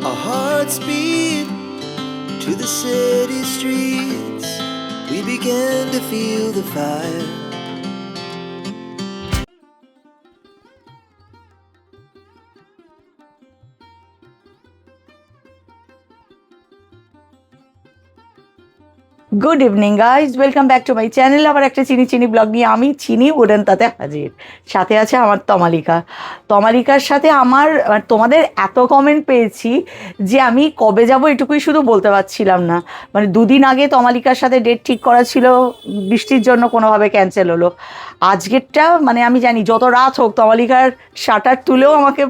Our hearts beat to the city streets. We began to feel the fire. Good evening guys, welcome back to my channel. আবার একটা চিনি চিনি blog নিয়ে আমি চিনি wooden তাতে হাজির। সাথে আছে আমার তমালিকা। তমালিকার সাথে আমার তোমাদের এত কমেন্ট পেয়েছি যে আমি কবে যাব এটুকুই শুধু বলতে পারছিলাম না। মানে দুদিন আগে তমালিকার সাথে ডেট ঠিক করা ছিল, বৃষ্টির জন্য কোনোভাবে ক্যান্সেল হলো। আজকেরটা মানে আমি জানি যত রাত হোক তমালিকার শাটার তুলেও আমাকে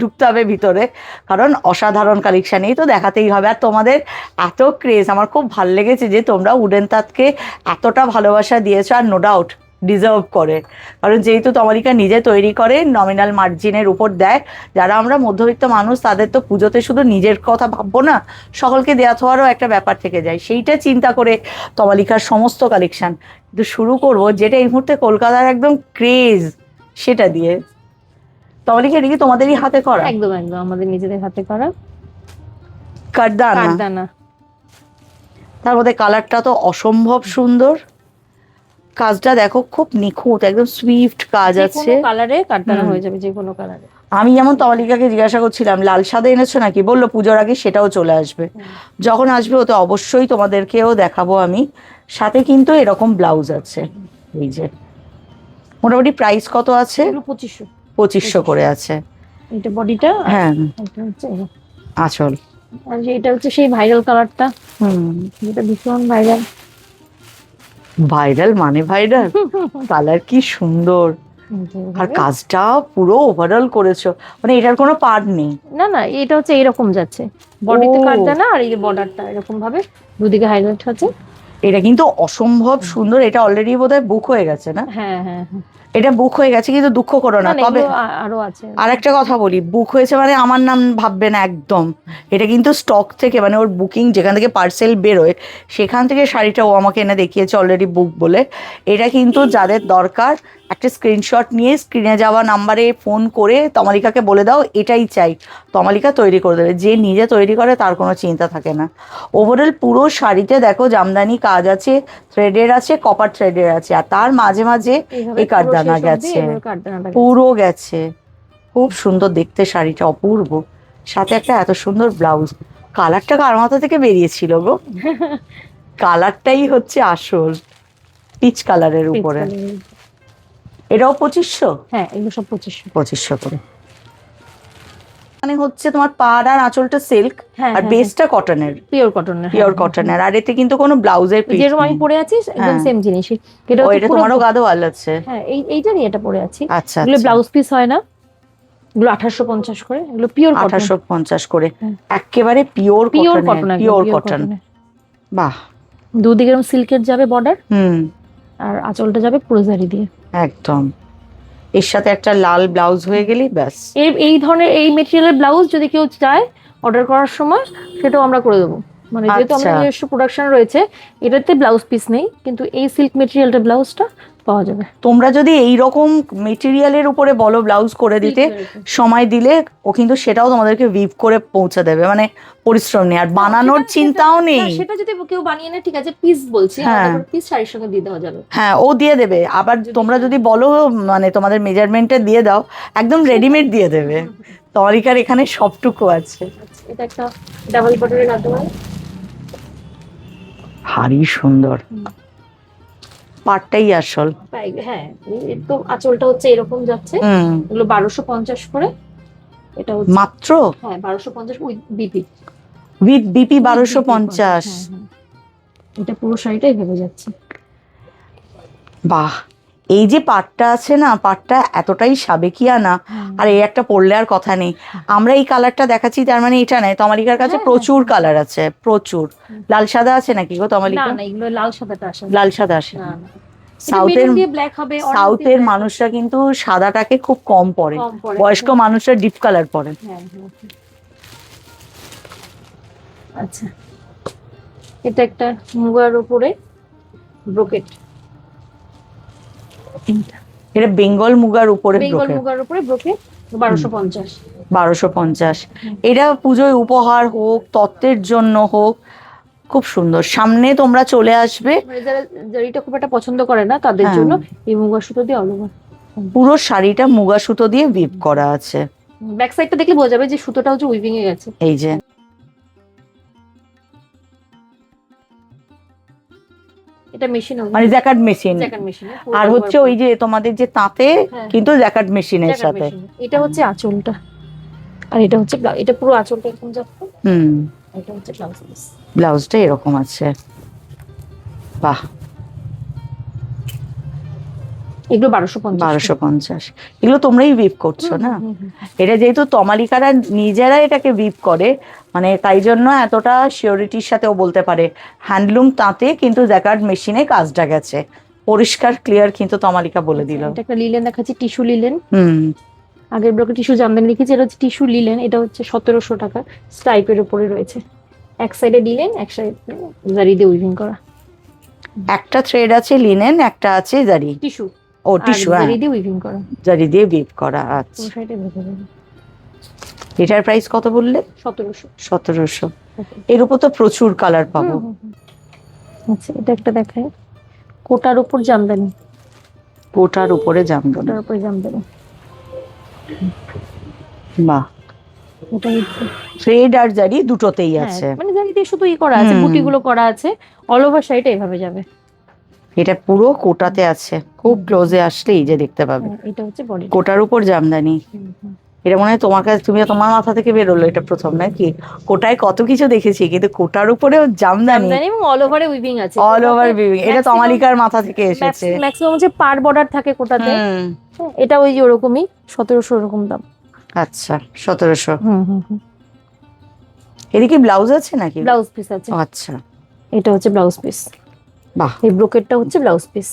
ঢুকতে হবে ভিতরে, কারণ অসাধারণ কালেকশান, এই তো দেখাতেই হবে। আর তোমাদের এত ক্রেজ, আমার খুব ভাল লেগেছে যে তোমরা উডেন তাঁতকে এতটা ভালোবাসা দিয়েছো, আর নো ডাউট ডিজার্ভ করে। কারণ যেহেতু তমালিকা নিজে তৈরি করে, নমিনাল মার্জিনের উপর দেয়। যারা আমরা মধ্যবিত্ত মানুষ তাদের তো পুজোতে শুধু নিজের কথা ভাববো না, সকলকে দেওয়া থাওয়ারও একটা ব্যাপার থেকে যায়, সেইটা চিন্তা করে তমালিকার সমস্ত কালেকশান। কিন্তু শুরু করবো যেটা এই মুহূর্তে কলকাতার একদম ক্রেজ, সেটা দিয়ে। তমালিকা এটা কি তোমাদেরই হাতে করা? একদম একদম আমাদের নিজেদের হাতে করা কাঠদানা। কাঠদানা। তার মধ্যে কালারটা তো অসম্ভব সুন্দর। কাজটা দেখো খুব নিখুঁত, একদম সুইফট কাজ আছে। কালারে কাঠদানা হয়ে যাবে, যে কোনো কালারে। আমি যেমন তমালিকাকে জিজ্ঞাসা করছিলাম লাল সাদা এনেছো নাকি, বললো পুজোর আগে সেটাও চলে আসবে। যখন আসবে ও তো অবশ্যই তোমাদেরকেও দেখাবো আমি। সাথে কিন্তু এরকম ব্লাউজ আছে, এই যে। মোটামুটি প্রাইস কত আছে? 2500 2500 করে আছে। এটা বডিটা, হ্যাঁ, এটা হচ্ছে আঁচল। আর এটা হচ্ছে সেই ভাইরাল কালারটা, যেটা ভীষণ ভাইরাল। ভাইরাল মানে ভাইরাল, কালার কি সুন্দর। আর কাজটা পুরো ওভারঅল করেছো, মানে এটার কোনো পার্ট নেই? না না, এটা হচ্ছে এরকম যাচ্ছে, বডিতে কাঠদানা আর এই যে বর্ডারটা এরকম ভাবে দুদিকে হাইলাইট আছে। এটা কিন্তু অসম্ভব সুন্দর। এটা অলরেডি বোধহয় বুক হয়ে গেছে না? হ্যাঁ হ্যাঁ হ্যাঁ, এটা বুক হয়ে গেছে, কিন্তু দুঃখ করো না। তবে আরো আছে। আর একটা কথা বলি, বুক হয়েছে মানে আমার নাম ভাববে না একদম। এটা কিন্তু স্টক থেকে, মানে ওর বুকিং যেখান থেকে পার্সেল বেরোয় সেখান থেকে শাড়িটা ও আমাকে এনে দেখিয়েছে অলরেডি বুক বলে। এটা কিন্তু যাদের দরকার একটা স্ক্রিনশট নিয়ে স্ক্রিনে যাওয়া নাম্বারে ফোন করে তমালিকাকে বলে দাও এটাই চাই, তমালিকা তৈরি করে দেবে। যে নিজে তৈরি করে তার কোনো চিন্তা থাকে না। ওভারঅল পুরো শাড়িতে দেখো জামদানি কাজ আছে, থ্রেডের আছে, কপার থ্রেডের আছে, আর তার মাঝে মাঝে এই কাঠদানা গেছে, পুরো গেছে। খুব সুন্দর দেখতে শাড়িটা, অপূর্ব। সাথে একটা এত সুন্দর ব্লাউজ। কালারটা কার মাথা থেকে বেরিয়েছিল গো? কালারটাই হচ্ছে আসল, পিচ কালারের উপরে। এটাও 2500? হ্যাঁ, এগুলো সব 2500 করে। মানে হচ্ছে তোমার পাড় আর আঁচলটা সিল্ক, আর বেসটা কটনের, পিওর কটনের। আর এতে কিন্তু কোনো ব্লাউজের পিস, যেরকম আমি পরে আছি একদম সেম জিনিসই। এটা তোমারও গাদোয়াল আছে? হ্যাঁ, এইটা নিয়ে এটা পরে আছি। আচ্ছা, এগুলো ব্লাউজ পিস হয় না, এগুলো 1850 করে। এগুলো পিওর 1850 করে, একেবারে পিওর কটন। পিওর কটন, বাহ। দুদিকে এরকম সিল্কের যাবে বর্ডার, আর আঁচলটা যাবে পুরো জারি দিয়ে একদম। এর সাথে একটা লাল ব্লাউজ হয়ে গেলেই ব্যাস। এই ধরনের এই মেটেরিয়ালের ব্লাউজ যদি কেউ চায় অর্ডার করার সময়, সেটাও আমরা করে দেবো। মানে যেহেতু আমাদের নিজস্ব প্রোডাকশন রয়েছে, এটাতে ব্লাউজ পিস নেই, কিন্তু এই সিল্ক মেটেরিয়ালটা ব্লাউজটা পাওয়া যাবে। তোমরা যদি এই রকম মেটেরিয়ালের উপরে বলো ব্লাউজ করে দিতে, সময় দিলে ও কিন্তু সেটাও তোমাদেরকে উইভ করে পৌঁছে দেবে, মানে পরিশ্রম নেই, আর বানানোর চিন্তাও নেই। সেটা যদি কেউ বানিয়ে নেয় ঠিক আছে, পিস বলছি, পিস শাড়ির সঙ্গে দিয়ে দেওয়া যাবে। হ্যাঁ, ও দিয়ে দেবে। আবার তোমরা যদি বলো মানে তোমাদের মেজারমেন্টে দিয়ে দাও, একদম রেডিমেড দিয়ে দেবে। তমালিকার এখানে সবটুকু আছে। এটা একটা ডাবল বর্ডারের গাদোয়াল, ভারী সুন্দর। পাটটাই আসল। হ্যাঁ, তো আঁচলটা হচ্ছে এরকম যাচ্ছে। এগুলো 1250 করে। এটা হচ্ছে মাত্র? হ্যাঁ, 1250 উইথ বিপি। With BP 1250? এটা পুরো শাড়িটাই ভেবে যাচ্ছে। বাহ। এই যে পাটটা আছে না, পাটটা এতটাই সাবেকিয়া না, আর এই একটা পরলে আর কথা নেই। আমরা এই কালারটা দেখাচ্ছি, তার মানে এটা নয়, তমালিকার কাছে প্রচুর কালার আছে, প্রচুর। লাল সাদা আছে নাকি গো তমালিকা? না, এগুলো লাল সাদাটা আসে। লাল সাদা আসে না। সাউথের মানুষরা কিন্তু সাদাটাকে খুব কম পরে, বয়স্ক মানুষরা ডিপ কালার পরে। আচ্ছা, এটা একটা মুগার উপরে ব্রোকেট। এটা বেঙ্গল মুগার উপরে, বেঙ্গল মুগার উপরে ব্রোকেট, 1250। 1250। এটা পুজোয় উপহার হোক, তত্ত্বের জন্য হোক, খুব সুন্দর। সামনে তোমরা চলে আসবে, মানে যারা জারিটা খুব একটা পছন্দ করে না তাদের হ্যাঁ। জন্য এই মুগা সুতো দিয়ে অল ওভার। পুরো শাড়িটা মুগা সুতো দিয়ে উইভ করা আছে। ব্যাক সাইডটা দেখলে বোঝা যাবে যে সুতোটা হচ্ছে উইভিং এ গেছে। এই যে এটা মেশিন মানে জ্যাকার্ড মেশিন, জ্যাকেট মেশিন। আর হচ্ছে ওই যে তোমাদের যে তাঁতে হ্যাঁ। কিন্তু জ্যাকার্ড মেশিনের সাথে। এটা হচ্ছে আঁচলটা, আর এটা হচ্ছে এটা পুরো আঁচলটা এরকম যাচ্ছে। এটা হচ্ছে ব্লাউজ পিস। ব্লাউজটা এরকম আছে, বাহ। এগুলো 1250। 1250। এগুলো তোমরাই উইভ করছো না? এটা যেহেতু তমালিকারা নিজেরা এটাকে উইভ করে, মানে তাই জন্য এতটা শিওরিটির সাথেও বলতে পারে হ্যান্ডলুম তাঁতে কিন্তু জ্যাকার্ড মেশিনে কাজটা গেছে, পরিষ্কার ক্লিয়ার কিন্তু তমালিকা বলে দিল। এটা একটা লিলেন দেখাচ্ছি, টিস্যু লিলেন। হুম। আগের ব্লকে টিস্যু জামদানি লিখেছি, এটা হচ্ছে টিস্যু লিলেন। এটা হচ্ছে 1700 টাকা, স্টাইপের উপরে রয়েছে। এক সাইডে লিলেন, এক সাইডে জারি দিয়ে উইভিং করা। একটা থ্রেড আছে লিনেন, একটা আছে জারি। টিস্যু, ও টিস্যু, জারি দিয়ে উইভিং করা। জারি দিয়ে উইভ করা। আচ্ছা, পুরো সাইডে বোঝা যাবে। এটার প্রাইস কত বললে? 1700। 1700। এর উপর তো প্রচুর কালার পাবো। আচ্ছা, এটা একটা দেখায়, কোটার উপর জামদানি। কোটার উপরে জামদানি, কোটার উপরে জামদানি, বাহ। এটা হচ্ছে থ্রেড আর জারি দুটোতেই আছে, মানে জারি দিয়ে শুধু করা আছে, বুটিগুলো করা আছে। অল ওভার সাইডে এভাবে যাবে। এটা পুরো কোটাতে আছে, খুব ক্লোজে আসলে এই যে দেখতে পাবে। এটা হচ্ছে বডি, কোটার উপর জামদানি। এটা মনে হয় তোমার কাছে, তোমার মাথা থেকে বেরোলো এটা প্রথম নাকি? কোটায় কত কিছু দেখেছি, কিন্তু কোটার উপরেও জামদানি, এবং অল ওভারে উইভিং আছে। All over weaving. এটা তমালিকার মাথা থেকে এসেছে। ম্যাক্সিমাম হচ্ছে পার বর্ডার থাকে কোটাতে। এটা ওই যে ওরকমই 1700 এরকম দাম। আচ্ছা, 1700। এদিকে ব্লাউজ আছে নাকি? ব্লাউজ পিস আছে। আচ্ছা, এটা হচ্ছে ব্লাউজ পিস, বাহ। এই ব্রোকেটটা হচ্ছে ব্লাউজ পিস।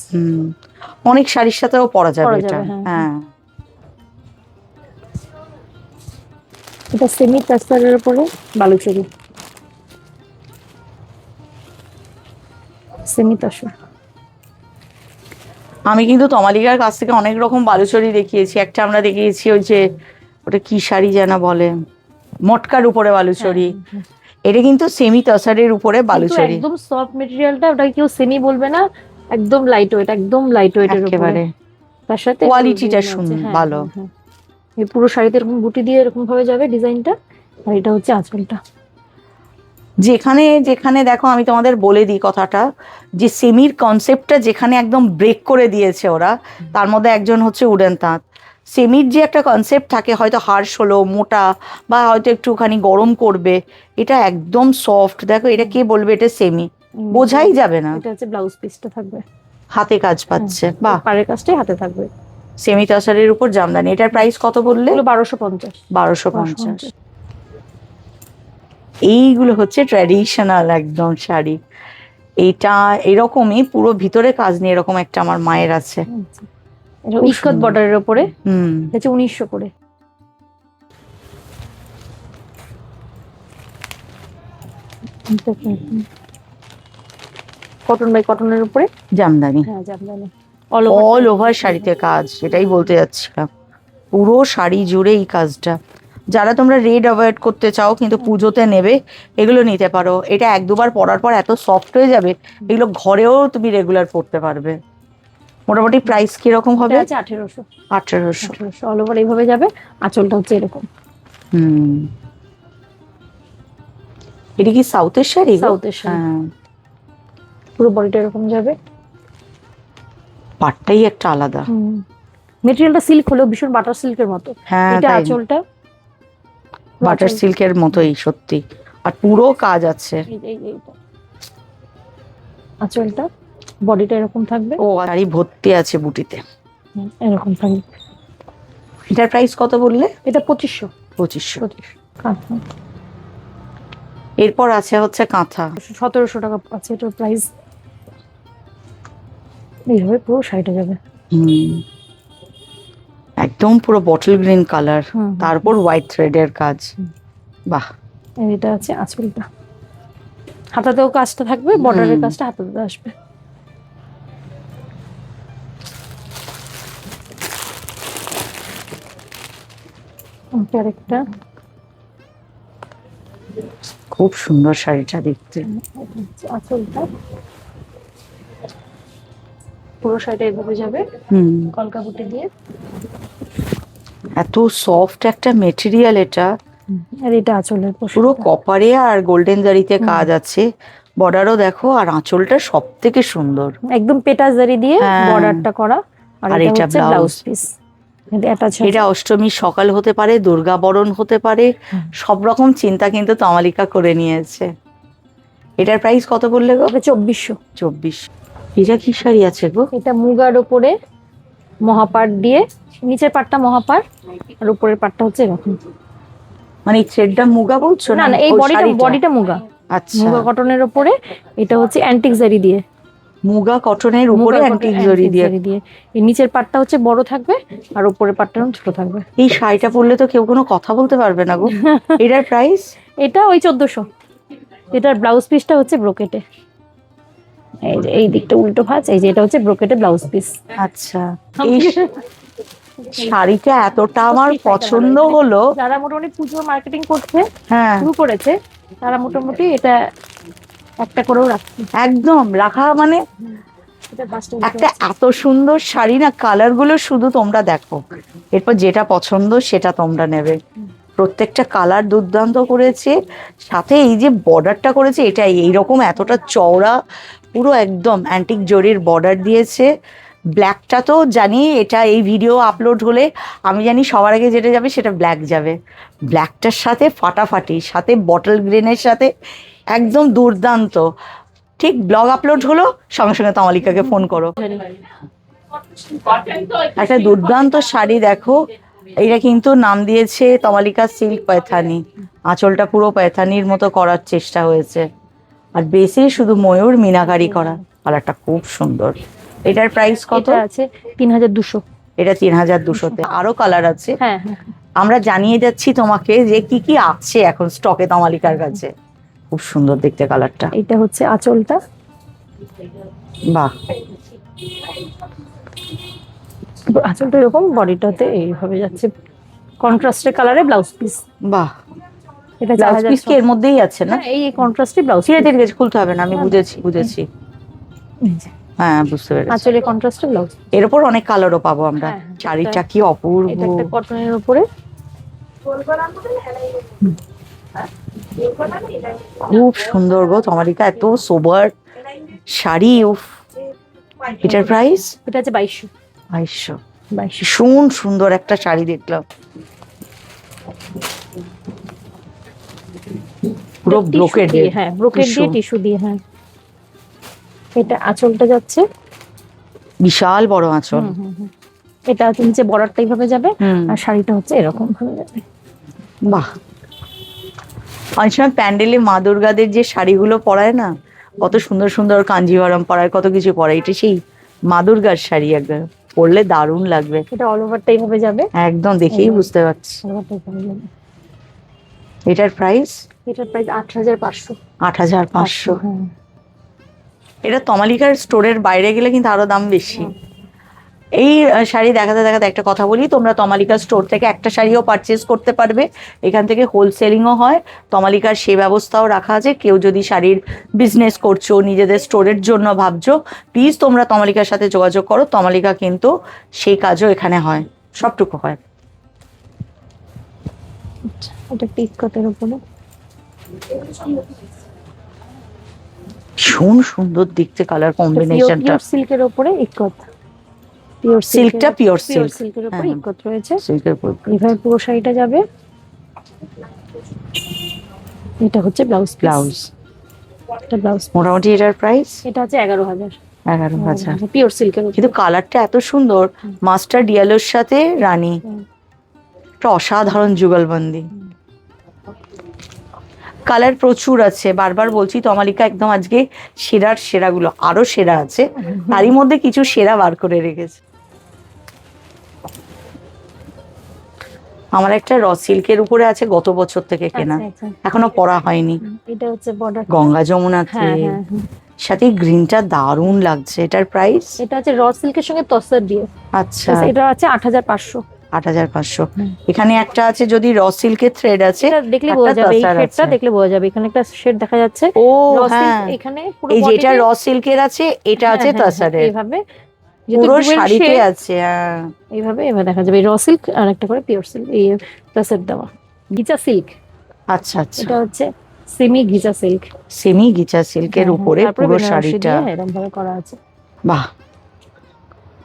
অনেক শাড়ির সাথেও পরা যাবে এটা। হ্যাঁ, এটা সেমি কাস্টারের উপরে বালুচরি, সেমি তসর। আমি কিন্তু তমালিকার কাছ থেকে অনেক রকম বালুচরি দেখিয়েছি। একটা আমরা দেখিয়েছি ওই যে, ওটা কি শাড়ি যেন বলে, মটকার উপরে বালুচরি। এটা কিন্তু সেমি তসরের উপরে বালুচরি, একদম সফট মেটেরিয়ালটা, ওটা কেউ সেমি বলবে না, একদম লাইট ওয়েট, একদম লাইট ওয়েটের উপরে। একেবারে তার সাথে কোয়ালিটিটা সুন্দর, ভালো। এই পুরো শাড়িতে এরকম বুটি দিয়ে এরকম ভাবে যাবে ডিজাইনটা। আর এটা হচ্ছে আঁচলটা। যেখানে যেখানে দেখো, আমি তোমাদের বলে দিই কথাটা, যে সেমির কনসেপ্টটা যেখানে একদম ব্রেক করে দিয়েছে ওরা, তার মধ্যে একজন হচ্ছে উডেন তাঁত। সেমির যে একটা কনসেপ্ট থাকে, হয়তো হার্শ হলো, মোটা, বা হয়তো একটুখানি গরম করবে, এটা একদম সফট। দেখো এটা কে বলবে এটা সেমি, বোঝাই যাবে না। এটা হচ্ছে ব্লাউজ পিসটা থাকবে, হাতে কাজ পাচ্ছে, বাহ। পাড়ের কাজটাই হাতে থাকবে। সেমি তসরের উপর জামদানি। এটার প্রাইস কত বললে? 1250। 1250। এইগুলো হচ্ছে ট্র্যাডিশনাল একদম শাড়ি। এইটা এরকমই পুরো ভিতরে কাজ নিয়ে, এরকম একটা আমার মায়ের আছে, ইস্কত বর্ডারের উপরে। এটা 1900 করে। কটন বাই কটনের উপরে জামদানি, হ্যাঁ জামদানি, অল ওভার শাড়িতে কাজ। সেটাই বলতে যাচ্ছিলাম, পুরো শাড়ি জুড়ে এই কাজটা। যারা তোমরা রেড অ্যাভয়েড করতে চাও কিন্তু পুজোতে নেবে, এগুলো নিতে পারো। এটা এক দুবার পরার পর এত সফট হয়ে যাবে, এগুলো ঘরেও তুমি রেগুলার পরতে পারবে। মোটামুটি প্রাইস কিরকম হবে? 1800। 1800। অল ওভার এইভাবে যাবে, আঁচলটা হচ্ছে এরকম। এটা কি সাউথের শাড়ি? সাউথের শাড়ি, পুরো বডিটা এরকম যাবে। পাটটাই একটা আলাদা, মেটেরিয়ালটা সিল্ক হলেও ভীষণ বাটার সিল্কের মতো। হ্যাঁ, এটা আঁচলটা বাটার সিল্কের মতোই সত্যি, আর পুরো কাজ আছে। আঁচলটা, বডিটা এরকম থাকবে। ও, শাড়ি ভর্তি আছে বুটিতে, এরকম থাকবে। এটার প্রাইস কত বললে? এটা 2500। 2500। এরপর আছে হচ্ছে কাঁথা, 1700 টাকা আছে এটার প্রাইস। এইভাবে পুরো শাড়িটা যাবে, একদম পুরো বটল গ্রিন কালার, তারপর হোয়াইট থ্রেডের কাজ, বাহ। এটা আছে আঁচলটা, হাতাতেও কাজটা থাকবে, বর্ডারের কাজটা হাতাতে আসবে। এটা আরেকটা, খুব সুন্দর শাড়িটা দেখতে। আঁচলটা পুরো শাড়িটা এভাবে যাবে কলকা বুটি দিয়ে। এত সফট একটা মেটেরিয়াল এটা, আর এটা আঁচলের পুরো কপারে আর গোল্ডেন জারিতে কাজ আছে। বর্ডারও দেখো, আর আঁচলটা সব থেকে সুন্দর, একদম পেটাস জারি দিয়ে হ্যাঁ। বর্ডারটা করা। আর আর এটা এটা হচ্ছে ব্লাউজ পিস। এটা অষ্টমীর সকাল হতে পারে, দুর্গা বরণ হতে পারে, সব রকম চিন্তা কিন্তু তমালিকা করে নিয়েছে। এটার প্রাইস কত বললে গো? 2400। 24। এটা কি শাড়ি আছে গো? এটা মুগার উপরে মহাপাড় দিয়ে, নিচের পাটটা মহাপাড় আর উপরের পাটটা হচ্ছে এরকম। মানে এই থ্রেডটা মুগা বলছো? না না, এই বডিটা মুগা। আচ্ছা, মুগা কটনের উপরে, এটা হচ্ছে অ্যান্টিক জারি দিয়ে। মুগা কটনের উপরে অ্যান্টিক জরি দিয়ে। এই নিচের পাটটা হচ্ছে বড় থাকবে আর উপরের পাটটা ছোট থাকবে। এই শাড়িটা পরলে তো কেউ কোনো কথা বলতে পারবে না গো। এটার প্রাইস? এটা ওই 1400। এটার ব্লাউজ পিসটা হচ্ছে ব্রোকেটে, এই দিকটা উল্টো ভাঁজ, এই যে এটা হচ্ছে ব্রোকেটে ব্লাউজ পিস। আচ্ছা, এই শাড়িটা এতটা আমার পছন্দ হলো। যারা মোটামুটি পুজো মার্কেটিং করছে, হ্যাঁ, শুরু করেছে, তারা মোটামুটি এটা একটা করেও রাখছে। একদম রাখা মানে একটা এত সুন্দর শাড়ি না, কালার গুলো শুধু তোমরা দেখো, এরপর যেটা পছন্দ সেটা তোমরা নেবে। প্রত্যেকটা কালার দুর্দান্ত করেছে, সাথে এই যে বর্ডারটা করেছে এটা এইরকম এতটা চওড়া, পুরো একদম অ্যান্টিক জরির বর্ডার দিয়েছে। ব্ল্যাকটা তো জানি, এটা এই ভিডিও আপলোড হলে আমি জানি সবার আগে যেটা যাবে সেটা ব্ল্যাক যাবে। ব্ল্যাকটার সাথে ফাটাফাটি, সাথে বটল গ্রিনের সাথে একদম দুর্দান্ত। ঠিক ব্লগ আপলোড হলো সঙ্গে সঙ্গে তমালিকাকে ফোন করো। একটা দুর্দান্ত শাড়ি দেখো, এটা কিন্তু নাম দিয়েছে তমালিকা সিল্ক পয়থানি। আঁচলটা পুরো পয়থানির মতো করার চেষ্টা হয়েছে, আর বেসে শুধু ময়ূর মিনাকারি করা। কালারটা খুব সুন্দর। এটার প্রাইস কত? এটা আছে 3200। এটা 3200-তে। আরো কালার আছে, হ্যাঁ। আমরা জানিয়ে যাচ্ছি তোমাকে যে কি কি আছে এখন স্টকে তমালিকার কাছে। খুব সুন্দর দেখতে কালারটা। এটা হচ্ছে আঁচলটা, বাহ, আঁচলটা এরকম, বডিটাতে এইভাবে যাচ্ছে কন্ট্রাস্টের কালারে ব্লাউজ পিস। বাহ, এটা ব্লাউজ পিস কি এর মধ্যেই আছে না? এই কন্ট্রাস্টে ব্লাউজ। ঠিক আছে, খুলতে হবে না, আমি বুঝেছি। হ্যাঁ, বুঝতে পেরেছি। আঁচলে কন্ট্রাস্টে ব্লাউজ। এর উপর অনেক কালারও পাবো আমরা। হ্যাঁ, শাড়িটা কি অপূর্ব। এটা একটা কটনের উপরে, খুব সুন্দর গো তমালিকা, এত সোবার শাড়ি। উফ, এটার প্রাইস? এটা আছে 2200। 2200। 2200। ভীষণ সুন্দর একটা শাড়ি দেখলাম, পুরো ব্রোকেড। হ্যাঁ, ব্রোকেড দিয়ে টিস্যু দিয়ে। হ্যাঁ, এটা আঁচলটা যাচ্ছে বিশাল বড় আঁচল। এটা হচ্ছে নিচে বর্ডারটা এইভাবে যাবে, আর শাড়িটা হচ্ছে এরকম ভাবে যাবে। বাহ, অনেক সময় প্যান্ডেলে মা দুর্গাদের যে শাড়িগুলো পরায় না, কত সুন্দর সুন্দর কাঞ্জিভারম পরায়, কত কিছু পরায়, এটা সেই মা দুর্গার শাড়ি। একদম পরলে দারুণ লাগবে। এটা অল ওভারটা এইভাবে যাবে, একদম দেখেই বুঝতে পারছি। এটার প্রাইস? এটার প্রাইস 8500। 8500। এটা তমালিকার স্টোরের বাইরে গেলে কিন্তু আরো দাম বেশি। এই শাড়ি দেখাতে দেখাতে একটা কথা বলি, তোমরা তমালিকা স্টোর থেকে একটা শাড়িও পারচেজ করতে পারবে। এখান থেকে হোলসেলিংও হয়, তমালিকার সে ব্যবস্থাও রাখা আছে। কেউ যদি শাড়ির বিজনেস করছো, নিজেদের স্টোরের জন্য ভাবছো, প্লিজ তোমরা তমালিকার সাথে যোগাযোগ করো। তমালিকা কিন্তু সেই কাজও এখানে হয়, সবটুকু হয়। এটা পিক কাটের উপরে ভীষণ সুন্দর দেখতে কালার কম্বিনেশনটা। সিল্কের উপরে ইকত, সিল্কটা পিওর সিল্কের উপরে ইকত রয়েছে। সিল্কের উপর এইভাবে পুরো শাড়িটা যাবে। এটা হচ্ছে ব্লাউজ। এটা ব্লাউজ। মোটামুটি এটার প্রাইস? এটা হচ্ছে 11000। 11000। পিওর সিল্কের। কিন্তু কালারটা এত সুন্দর, মাস্টার্ড ইয়েলোর সাথে রানী, একটা অসাধারণ যুগলবন্দি। কালার প্রচুর আছে, বারবার বলছি তমালিকা একদম আজকে সেরাগুলো, আরো সেরা আছে, তারই মধ্যে কিছু সেরা বার করে রেখেছে। আমার একটা র সিল্কের উপরে আছে, গত বছর থেকে কেনা, এখনো পরা হয়নি। এটা হচ্ছে বর্ডার, গঙ্গা যমুনাতে, সাথে গ্রিনটা দারুণ লাগছে। এটার প্রাইস? এটা হচ্ছে র সিল্কের সঙ্গে তসর দিয়ে। আচ্ছা, এটা আছে 8500। 8,500। হুম। এখানে একটা আছে যদি র সিল্কের থ্রেড আছে, এটা দেখলে একটা বোঝা যাবে, এই তাসার শেডটা আছে। দেখলে বোঝা যাবে, এখানে একটা শেড দেখা যাচ্ছে। ও র সিল্ক হ্যাঁ, এখানে পুরো এই যেটা বডিতে, র সিল্কের আছে এটা হ্যাঁ আছে হ্যাঁ হ্যাঁ তাসারের, এইভাবে, যেহেতু পুরো ডুয়েল শাড়িতে শেড আছে। হ্যাঁ এইভাবে এবার দেখা যাবে। র সিল্ক আর একটা করে পিওর সিল্ক, এই প্লাসের দেওয়া গিচা সিল্ক। আচ্ছা আচ্ছা, এটা হচ্ছে সেমি গিচা সিল্ক। সেমি গিচা সিল্কের উপরে তারপরে পুরো বেনারসি শাড়িটা। দিয়ে এরকম ভাবে করা আছে। বাহ,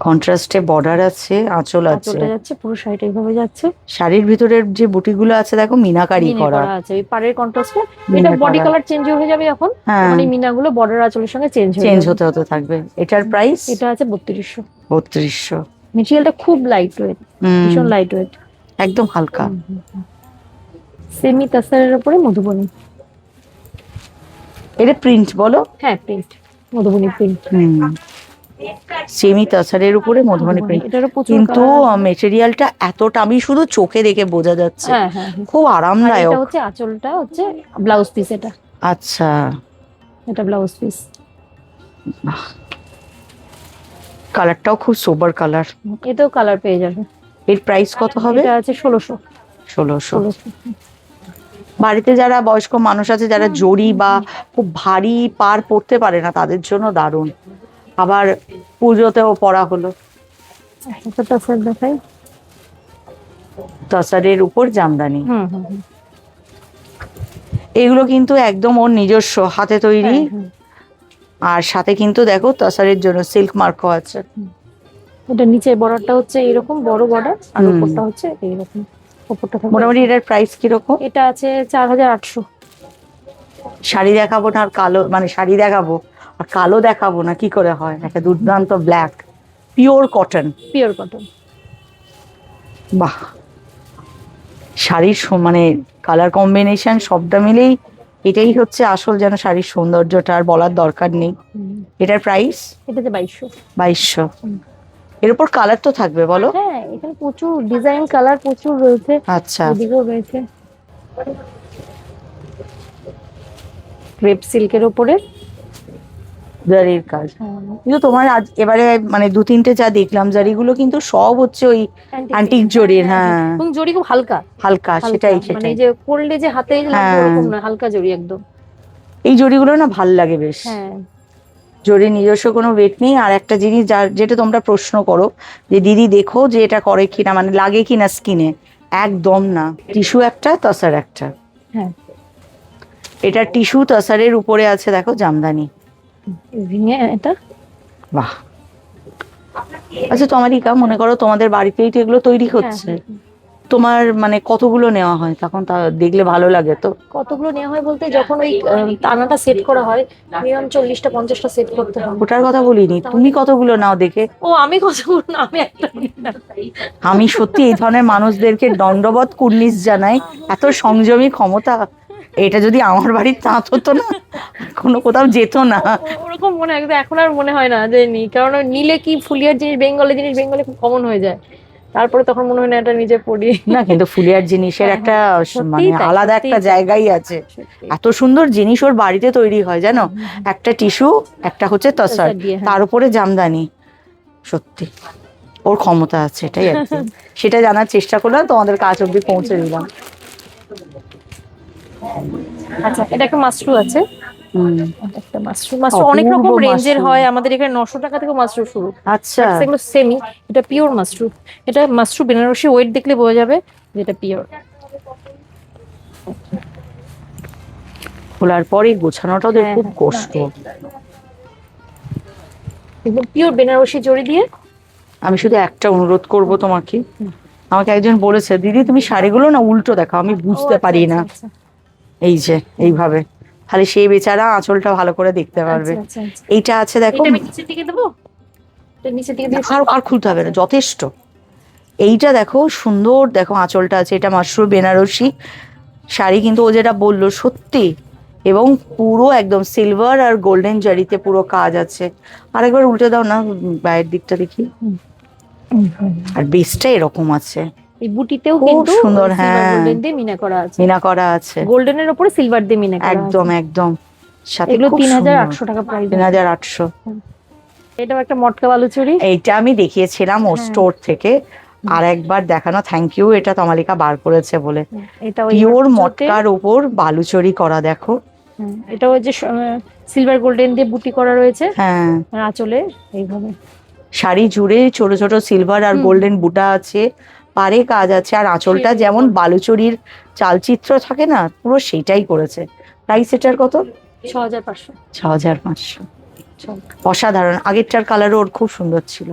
কন্ট্রাস্টে বর্ডার আছে, আঁচল আছে। আঁচলটা যাচ্ছে, পুরো শাড়িটা এইভাবে যাচ্ছে। শাড়ির ভিতরের যে বুটিগুলো আছে দেখো মিনাকারি মিনে করা। করা আছে ওই পাড়ের কন্ট্রাস্টে। এটা মিনে বডি করা। কালার চেঞ্জ হয়ে যাবে যখন, হ্যাঁ, তখন এই মিনাগুলো বর্ডার আঁচলের সঙ্গে চেঞ্জ হয়ে চেঞ্জ যাবে। হতে হতে থাকবে। এটার প্রাইস এটা আছে 3200। 3200। মেটেরিয়ালটা খুব লাইট ওয়েট, ভীষণ লাইট ওয়েট, একদম হালকা। সেমি তাসারের উপরে মধুবনী। এটা প্রিন্ট বলো? হ্যাঁ প্রিন্ট, মধুবনী প্রিন্ট। সেমি তাসারের উপরে মধুবনী প্রিন্ট, এটারও প্রচুর কিন্তু colour আছে। মেটেরিয়ালটা এতটা আমি শুধু চোখে দেখে বোঝা যাচ্ছে, হ্যাঁ হ্যাঁ হ্যাঁ। খুব আর আরামদায়ক। এটা হচ্ছে আঁচলটা, হচ্ছে ব্লাউজ পিস এটা। আচ্ছা, এটা ব্লাউজ পিস। কালারটাও খুব সোবার কালার। এটাও কালার পেয়ে যাবে। এর প্রাইস কত হবে? এটা আছে 1600। 1600। বাড়িতে যারা বয়স্ক মানুষ আছে, যারা জড়ি বা খুব ভারী পার পড়তে পারে না, তাদের জন্য দারুণ। আবার পুজোতেও পরা হলো। এটা তাসার দেখাই। তাসারের উপর জামদানি। হুম হুম হুম। এগুলো কিন্তু একদম ওর নিজস্ব হাতে তৈরি। হ্যাঁ, হ্যাঁ। আর সাথে কিন্তু দেখো তাসারের জন্য সিল্ক মার্কও আছে। এটা নিচে বর্ডারটা হচ্ছে এরকম বড় বর্ডার, আর হুম। উপরটা হচ্ছে এইরকম। উপরটা থাকবে মোটামুটি এটার প্রাইস কিরকম? এটা আছে 4800। শাড়ি দেখাবো না আর কালো, মানে শাড়ি দেখাবো আর কালো দেখাবো না, কি করে হয়? একটা দুর্দান্ত black pure cotton. Pure cotton. বাহ, শাড়ির মানে কালার কম্বিনেশন সবটা মিলেই এটাই হচ্ছে আসল, যেন শাড়ির সৌন্দর্যটা আর বলার দরকার নেই। এটার প্রাইস এটা যে 2200। 2200। এর উপর কালার তো থাকবে বলো? হ্যাঁ এখানে প্রচুর ডিজাইন, কালার প্রচুর রয়েছে। আচ্ছা, এদিকেও রয়েছে ক্রেপ সিল্কের উপরে জারির কাজ। কিন্তু তোমার আজ এবারে মানে 2-3টে যা দেখলাম জারিগুলো কিন্তু সব হচ্ছে ওই অ্যান্টিক জরির। হ্যাঁ, এবং জরি খুব হালকা হালকা, হালকা, সেটাই মানে সেটাই। যে পরলে যে হাতে লাগবে হ্যাঁ। ওরকম না, হালকা জরি একদম। এই জরিগুলো না ভাল লাগে বেশ। হ্যাঁ জরির নিজস্ব কোনো ওয়েট নেই। আর একটা জিনিস যেটা তোমরা প্রশ্ন করো যে দিদি দেখো যে এটা করে কিনা, মানে লাগে কিনা স্কিনে, একদম না। টিস্যু একটা, তসার একটা। হ্যাঁ। এটা টিস্যু, তসারের উপরে আছে দেখো জামদানি। ভেঙে এটা। বাহ। আচ্ছা তোমারিকা, মনে করো তোমাদের বাড়িতেই তো এগুলো তৈরি হচ্ছে, তোমার মানে কতগুলো নেওয়া হয় তখন? তা দেখলে ভালো লাগে তো। কতগুলো নেওয়া হয় বলতে, যখন ওই টানাটা সেট করা হয় মিনিমাম 40টা 50টা সেট করতে হয়। ওটার কথা বলিনি, তুমি কতগুলো নাও দেখে। ও আমি কতগুলো না, আমি একটা নিই না। আমি সত্যি এই ধরনের মানুষদেরকে দণ্ডবত কুর্নিশ জানাই, এত সংযমী ক্ষমতা। এটা যদি আমার বাড়ির তাঁত হতো না, কোনো কোথাও যেত না। ওরকম মনে হয়, কিন্তু এখন আর মনে হয় না যে নিই, কারণ ওই নিলে কি ফুলিয়ার জিনিস, বেঙ্গলি জিনিস বেঙ্গলে খুব কমন হয়ে যায়, তারপরে তখন মনে হয় না এটা নিজে পড়ি। না, কিন্তু ফুলিয়ার জিনিসের হ্যাঁ, একটা সত্যিই মানে তাই, আলাদা সত্যিই একটা তাই। জায়গাই আছে। সত্যি। এত সুন্দর জিনিস ওর বাড়িতে তৈরি হয় জানো, একটা টিস্যু, একটা হচ্ছে তসর, তসর দিয়ে, হ্যাঁ। তার উপরে জামদানি। সত্যি ওর ক্ষমতা আছে, এটাই আর কি। সেটা জানার চেষ্টা করলাম, তোমাদের কাজ অব্দি পৌঁছে দিলাম। আচ্ছা এটা একটা মাশরু আছে। হুম, এটা একটা মাশরু, মাশরু অনেক রকম অপূর্ব রেঞ্জের মাশরু। হয়, আমাদের এখানে 900 টাকা থেকে মাশরু শুরু। আচ্ছা, এগুলো সেমি, এটা পিওর মাশরু। এটা মাশরু বেনারসি, ওয়েট দেখলে বোঝা যাবে যেটা পিওর। খোলার পরে গোছানোটা ওদের হ্যাঁ, খুব হ্যাঁ, কষ্ট। একদম পিওর বেনারসি জড়ি দিয়ে। আমি শুধু একটা অনুরোধ করব তোমাকে, আমাকে একজন বলেছে দিদি তুমি শাড়িগুলো না উল্টো দেখাও, আমি বুঝতে পারি না। এই যে এইভাবে, তাহলে সেই বেচারা আঁচলটা ভালো করে দেখতে পারবে। এইটা আছে দেখো, এটা আমি নিচের দিকে দেবো, এটা নিচের দিকে দিয়ে। আর আর খুলতে হবে না, যথেষ্ট। এইটা দেখো সুন্দর, দেখো আঁচলটা আছে, এটা মাশরু বেনারসি শাড়ি, কিন্তু ও যেটা বললো সত্যি, এবং পুরো একদম সিলভার আর গোল্ডেন জারিতে পুরো কাজ আছে। আরেকবার উল্টে দাও না, গায়ের দিকটা দেখি। আর বেসটা এরকম আছে, এই বুটিতেও খুব কিন্তু সুন্দর, সিলভার হ্যাঁ। গোল্ডেন দিয়ে মিনা করা আছে, মিনা করা আছে, গোল্ডেনের উপরে সিলভার দিয়ে মিনা করা একদম আছে। একদম। সাথে এগুলো খুব 3800 টাকা প্রাইস। 3800। এটাও একটা মটকা বালুচুরি। এইটা আমি দেখিয়েছিলাম ওর হ্যাঁ। স্টোর থেকে, আর একবার দেখানো, থ্যাংক ইউ, এটা তমালিকা বার করেছে বলে। এটা ওই পিওর মটকার উপর বালুচরি করা, দেখো। এটা ওই যে সিলভার গোল্ডেন দিয়ে বুটি করা রয়েছে, হ্যাঁ, আর আঁচলে এইভাবে শাড়ি জুড়ে ছোট ছোট সিলভার আর গোল্ডেন বুটা আছে, পারে কাজ আছে, আর আঁচলটা যেমন বালুচরির চালচিত্র থাকে না, পুরো সেটাই করেছে। প্রাইস এটার কত? 6500। 6500। অসাধারণ। আগেরটার কালারও ওর খুব সুন্দর ছিল,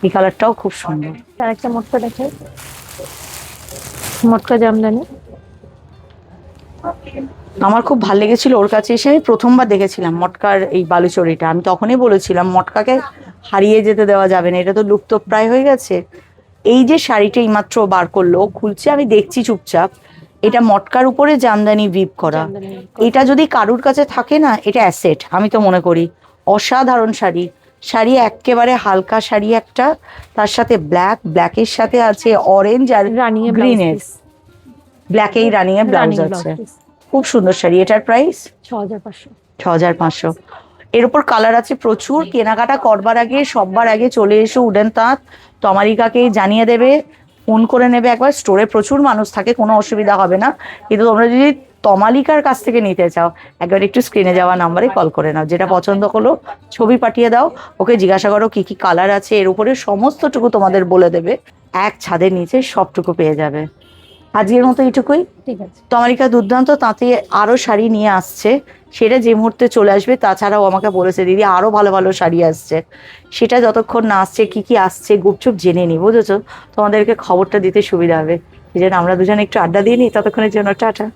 এই কালারটাও খুব সুন্দর। আর একটা মটকা দেখে, মটকা জামদানি। আমার খুব ভালো লেগেছিল ওর কাছে এসে। আমি প্রথমবার দেখেছিলাম মটকার এই বালুচরিটা, আমি তখনই বলেছিলাম মটকাকে হারিয়ে যেতে দেওয়া যাবে না, এটা তো লুপ্ত প্রায় হয়ে গেছে। এই যে শাড়িটা এইমাত্র বার করলো, খুলছে, আমি দেখছি চুপচাপ। এটা মটকার উপরে জামদানি উইভ করা। এটা যদি কারুর কাছে থাকে না, এটা অ্যাসেট আমি তো মনে করি। অসাধারণ শাড়ি, শাড়ি একেবারে হালকা শাড়ি একটা, তার সাথে ব্ল্যাকের সাথে আছে অরেঞ্জ আর গ্রিনের, ব্ল্যাকেই রানিয়ে ব্লাউজ আছে। খুব সুন্দর শাড়ি। এটার প্রাইস 6500। 6500। এর উপর কালার আছে প্রচুর। কেনাকাটা করবার আগে, সববার আগে চলে এসো উডেন তাঁত, তমালিকাকে জানিয়ে দেবে, ফোন করে নেবে একবার। স্টোরে প্রচুর মানুষ থাকে, কোনো অসুবিধা হবে না। কিন্তু তোমরা যদি তমালিকার কাছ থেকে নিতে চাও, একবার একটু স্ক্রিনে যাওয়া নাম্বারে কল করে নাও। যেটা পছন্দ হলো ছবি পাঠিয়ে দাও, ওকে জিজ্ঞাসা করো কি কি কালার আছে, এর উপরে সমস্তটুকু তোমাদের বলে দেবে। এক ছাদের নিচে সবটুকু পেয়ে যাবে। আজকের মতো এইটুকুই। ঠিক আছে। তমালিকা দুর্দান্ত তাঁতে আরো শাড়ি নিয়ে আসছে, সেটা যে মুহূর্তে চলে আসবে। তাছাড়াও আমাকে বলেছে দিদি আরো ভালো ভালো শাড়ি আসছে, সেটা যতক্ষণ না আসছে কি কি আসছে গুপচুপ জেনে নি, বুঝেছো? তোমাদেরকে খবরটা দিতে সুবিধা হবে। এই জন্য আমরা দুজনে একটু আড্ডা দিয়ে নিই, ততক্ষণের জন্য টাটা।